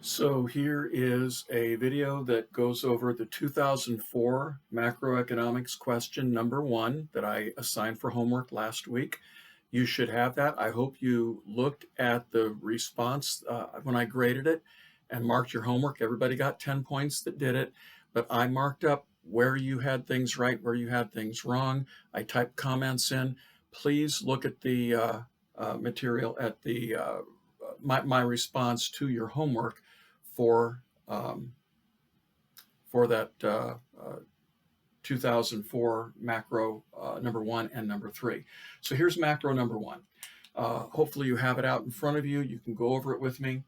So here is a video that goes over the 2004 macroeconomics question number one that I assigned for homework last week. You should have that. I hope you looked at the response when I graded it and marked your homework. Everybody got 10 points that did it, but I marked up where you had things right, where you had things wrong. I typed comments in. Please look at the material at the my response to your homework for um, for that 2004 macro number one and number three. So here's macro number one. Hopefully you have it out in front of you. You can go over it with me.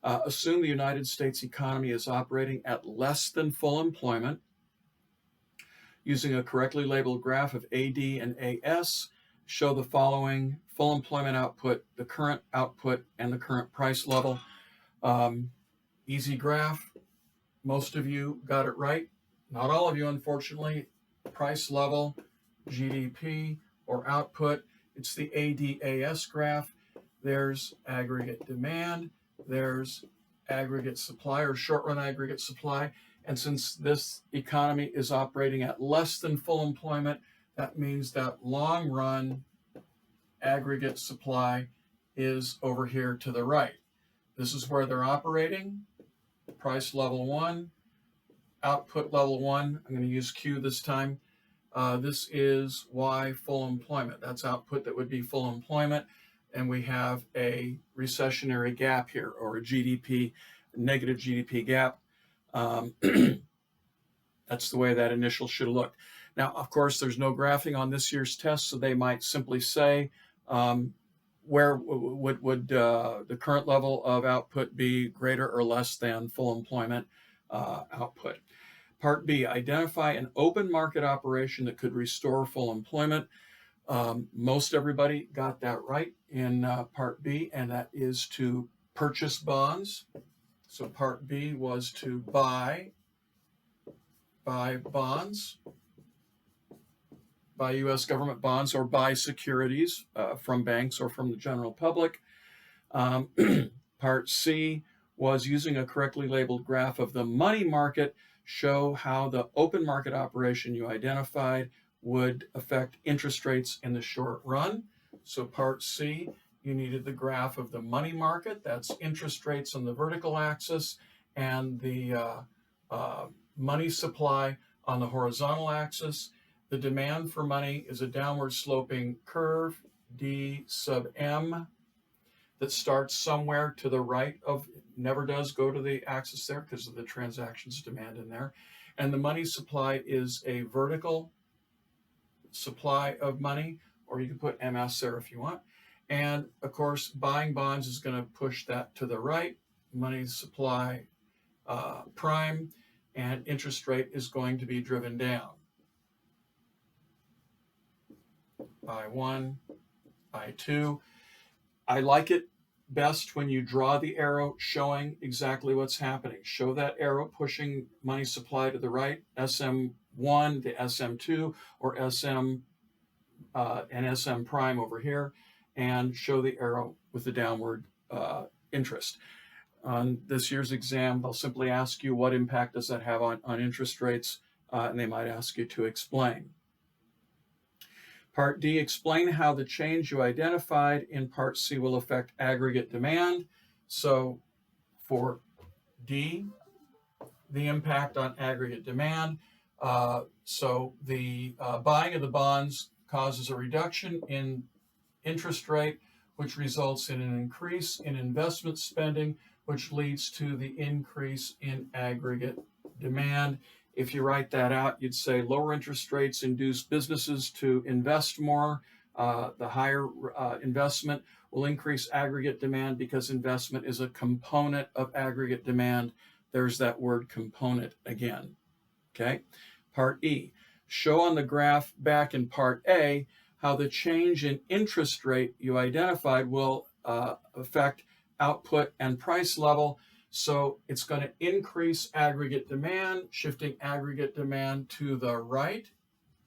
Assume the United States economy is operating at less than full employment. Using a correctly labeled graph of AD and AS, show the following full employment output, the current output, and the current price level. Easy graph. Most of you got it right. Not all of you, unfortunately. Price level, GDP, or output. It's the ADAS graph. There's aggregate demand. There's aggregate supply or short-run aggregate supply. And since this economy is operating at less than full employment, that means that long-run aggregate supply is over here to the right. This is where they're operating. Price level one, output level one. I'm going to use Q this time. This is Y full employment. That's output that would be full employment. And we have a recessionary gap here, or a GDP, negative GDP gap. That's the way that initial should have looked. Now, of course, there's no graphing on this year's test, so they might simply say, where would the current level of output be greater or less than full employment output? Part B, identify an open market operation that could restore full employment. Most everybody got that right in Part B, and that is to purchase bonds. So Part B was to buy bonds, buy U.S. government bonds, or buy securities from banks or from the general public. Part C was using a correctly labeled graph of the money market, show how the open market operation you identified would affect interest rates in the short run. So Part C, you needed the graph of the money market. That's interest rates on the vertical axis and the money supply on the horizontal axis. The demand for money is a downward sloping curve, D sub M, that starts somewhere to the right of, never does go to the axis there because of the transactions demand in there. And the money supply is a vertical supply of money, or you can put MS there if you want. And of course, buying bonds is going to push that to the right, money supply prime, and interest rate is going to be driven down. I1, I2. I like it best when you draw the arrow showing exactly what's happening. Show that arrow pushing money supply to the right, SM1 to SM2, or SM and SM prime over here, and show the arrow with the downward interest. On this year's exam, they'll simply ask you what impact does that have on interest rates, and they might ask you to explain. Part D, explain how the change you identified in Part C will affect aggregate demand. So for D, the impact on aggregate demand. So the buying of the bonds causes a reduction in interest rate, which results in an increase in investment spending, which leads to the increase in aggregate demand. If you write that out, you'd say lower interest rates induce businesses to invest more. The higher investment will increase aggregate demand because investment is a component of aggregate demand. There's that word component again. Okay. Part E, show on the graph back in Part A how the change in interest rate you identified will affect output and price level. So it's going to increase aggregate demand, shifting aggregate demand to the right.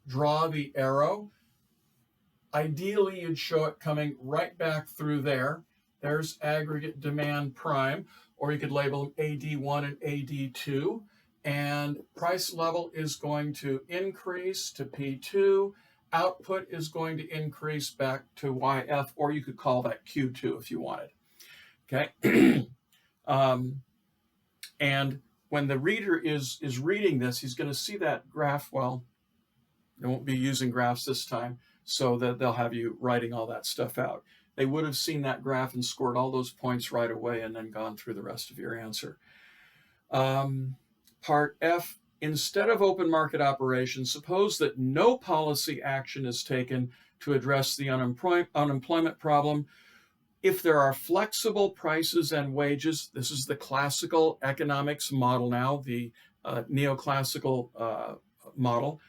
Draw the arrow. Ideally, you'd show it coming right back through there. There's aggregate demand prime, or you could label them AD1 and AD2. And price level is going to increase to P2. Output is going to increase back to YF, or you could call that Q2 if you wanted. Okay. And when the reader is reading this, he's going to see that graph. Well, they won't be using graphs this time, so that they'll have you writing all that stuff out. They would have seen that graph and scored all those points right away and then gone through the rest of your answer. Part F, instead of open market operations, suppose that no policy action is taken to address the unemployment problem. If there are flexible prices and wages, this is the classical economics model now, the neoclassical model.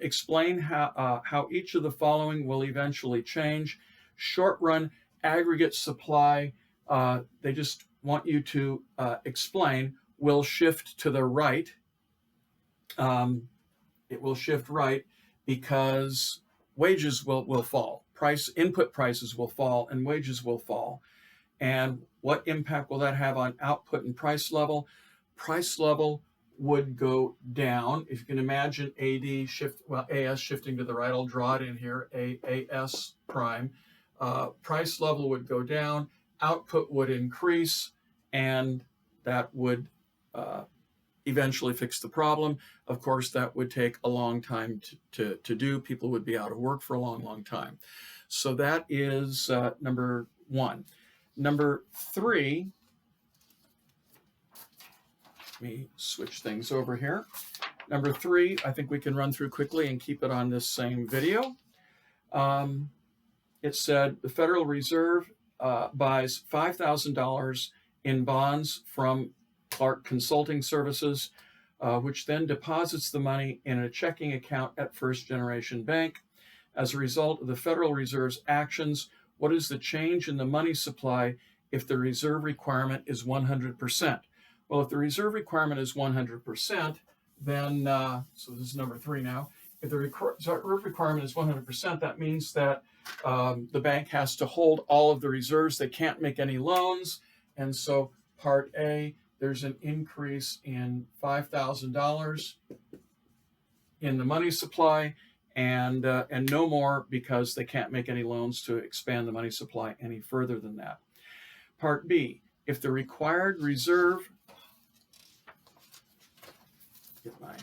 Explain how each of the following will eventually change. Short run aggregate supply, they just want you to explain, will shift to the right. It will shift right because wages will fall. Input prices will fall and wages will fall. And what impact will that have on output and price level? Price level would go down. If you can imagine AS shifting to the right, I'll draw it in here, AS prime. Price level would go down, output would increase, and that would eventually fix the problem. Of course, that would take a long time to do. People would be out of work for a long, long time. So that is number one. Number three, let me switch things over here. Number three, I think we can run through quickly and keep it on this same video. It said the Federal Reserve buys $5,000 in bonds from Clark Consulting Services, which then deposits the money in a checking account at First Generation Bank. As a result of the Federal Reserve's actions, what is the change in the money supply if the reserve requirement is 100%? Well, if the reserve requirement is 100%, then, so this is number three now, if the reserve requirement is 100%, that means that the bank has to hold all of the reserves. They can't make any loans. And so part A, there's an increase in $5,000 in the money supply, and no more because they can't make any loans to expand the money supply any further than that. Part B, if the required reserve, get my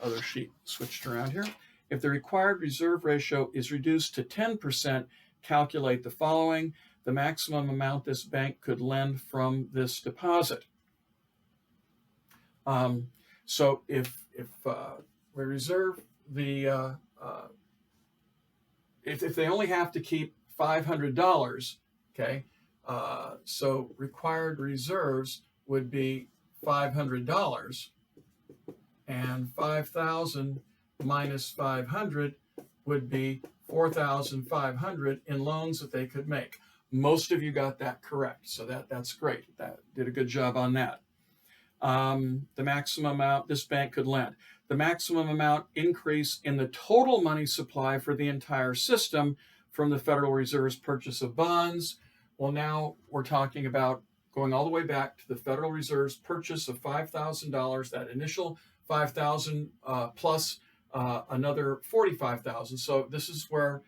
other sheet switched around here. If the required reserve ratio is reduced to 10%, calculate the following: the maximum amount this bank could lend from this deposit. So if we reserve the, if they only have to keep $500, okay, so required reserves would be $500, and 5,000 minus 500 would be 4,500 in loans that they could make. Most of you got that correct, so that's great. That did a good job on that. The maximum amount this bank could lend. The maximum amount increase in the total money supply for the entire system from the Federal Reserve's purchase of bonds. Well, now we're talking about going all the way back to the Federal Reserve's purchase of $5,000, that initial $5,000 plus another $45,000. So this is where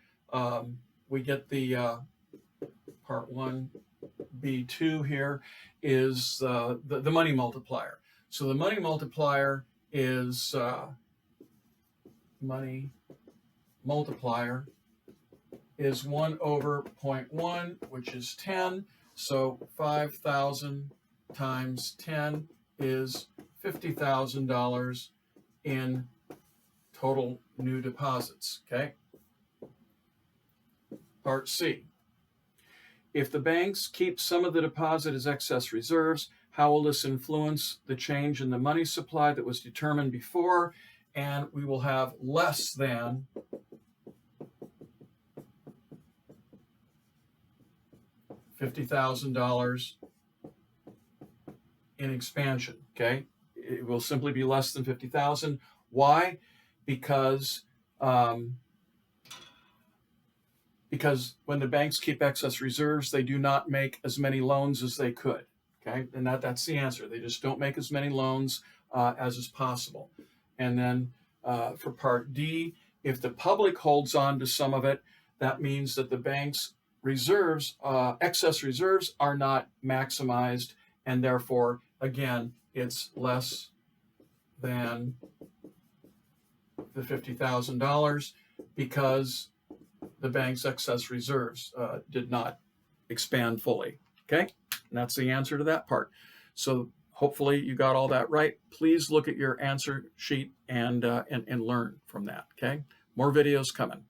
we get the part 1B2 here is the money multiplier. So the money multiplier is money multiplier is 1 over 0.1, which is 10. So 5,000 times 10 is $50,000 in total new deposits, okay? Part C. If the banks keep some of the deposit as excess reserves, how will this influence the change in the money supply that was determined before? And we will have less than $50,000 in expansion, okay? It will simply be less than 50,000. Why? Because when the banks keep excess reserves, they do not make as many loans as they could, Okay, and that's the answer. They just don't make as many loans as is possible. And then for part D, if the public holds on to some of it, that means that the bank's reserves, excess reserves, are not maximized, and therefore, again, it's less than the $50,000 because the bank's excess reserves did not expand fully. Okay, and that's the answer to that part. So hopefully you got all that right. Please look at your answer sheet and learn from that. Okay, more videos coming.